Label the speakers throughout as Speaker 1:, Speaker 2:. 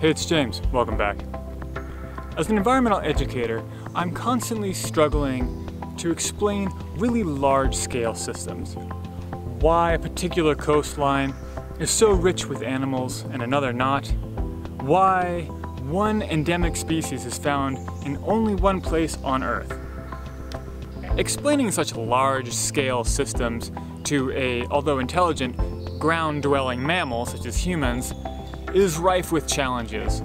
Speaker 1: Hey, it's James. Welcome back. As an environmental educator, I'm constantly struggling to explain really large-scale systems. Why a particular coastline is so rich with animals and another not. Why one endemic species is found in only one place on Earth. Explaining such large-scale systems to a, although intelligent, ground-dwelling mammal such as humans is rife with challenges.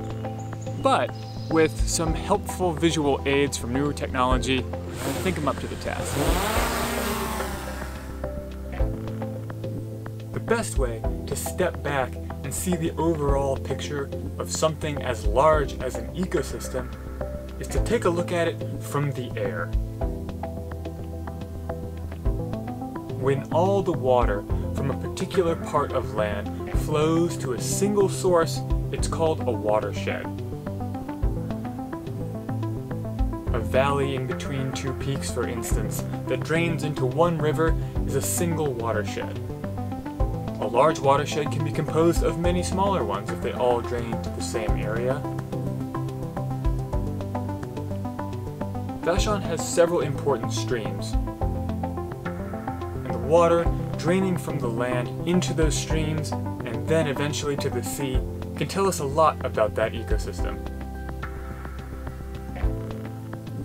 Speaker 1: But with some helpful visual aids from newer technology, I think I'm up to the task. The best way to step back and see the overall picture of something as large as an ecosystem is to take a look at it from the air. When all the water from a particular part of land flows to a single source, it's called a watershed. A valley in between two peaks, for instance, that drains into one river is a single watershed. A large watershed can be composed of many smaller ones if they all drain to the same area. Vashon has several important streams, and the water draining from the land into those streams and then eventually to the sea can tell us a lot about that ecosystem.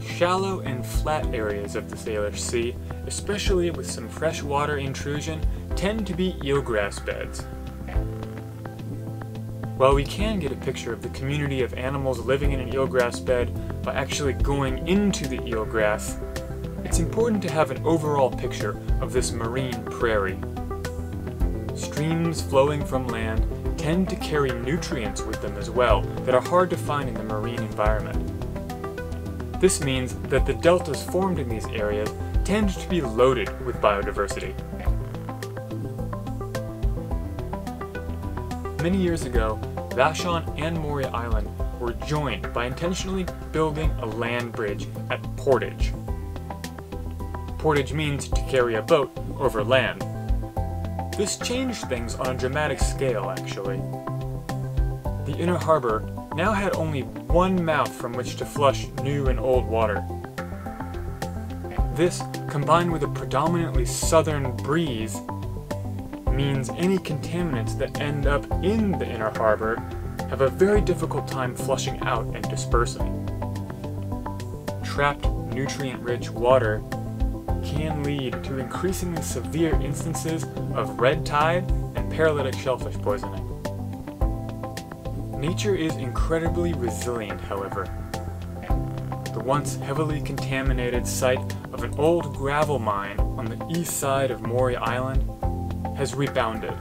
Speaker 1: Shallow and flat areas of the Salish Sea, especially with some freshwater intrusion, tend to be eelgrass beds. While we can get a picture of the community of animals living in an eelgrass bed by actually going into the eelgrass, it's important to have an overall picture of this marine prairie. Streams flowing from land tend to carry nutrients with them as well that are hard to find in the marine environment. This means that the deltas formed in these areas tend to be loaded with biodiversity. Many years ago, Vashon and Maury Island were joined by intentionally building a land bridge at portage. Portage means to carry a boat over land. This changed things on a dramatic scale, actually. The inner harbor now had only one mouth from which to flush new and old water. This, combined with a predominantly southern breeze, means any contaminants that end up in the inner harbor have a very difficult time flushing out and dispersing. Trapped nutrient-rich water can lead to increasingly severe instances of red tide and paralytic shellfish poisoning. Nature is incredibly resilient, however. The once heavily contaminated site of an old gravel mine on the east side of Maury Island has rebounded.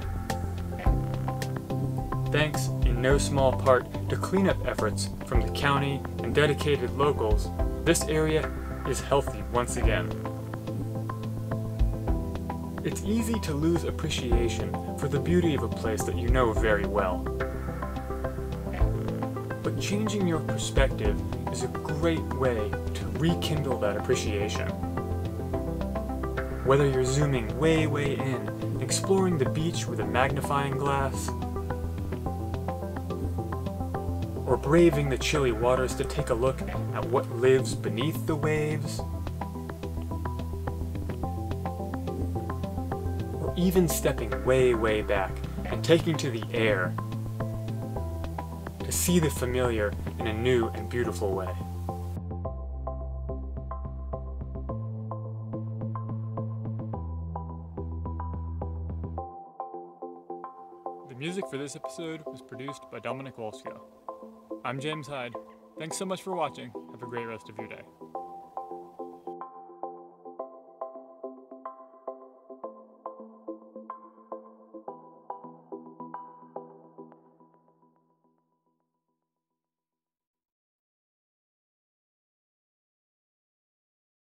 Speaker 1: Thanks in no small part to cleanup efforts from the county and dedicated locals, this area is healthy once again. It's easy to lose appreciation for the beauty of a place that you know very well. But changing your perspective is a great way to rekindle that appreciation. Whether you're zooming way in, exploring the beach with a magnifying glass, or braving the chilly waters to take a look at what lives beneath the waves, or even stepping way back and taking to the air to see the familiar in a new and beautiful way. The music for this episode was produced by Dominic Wolsko. I'm James Hyde. Thanks so much for watching. Have a great rest of your day.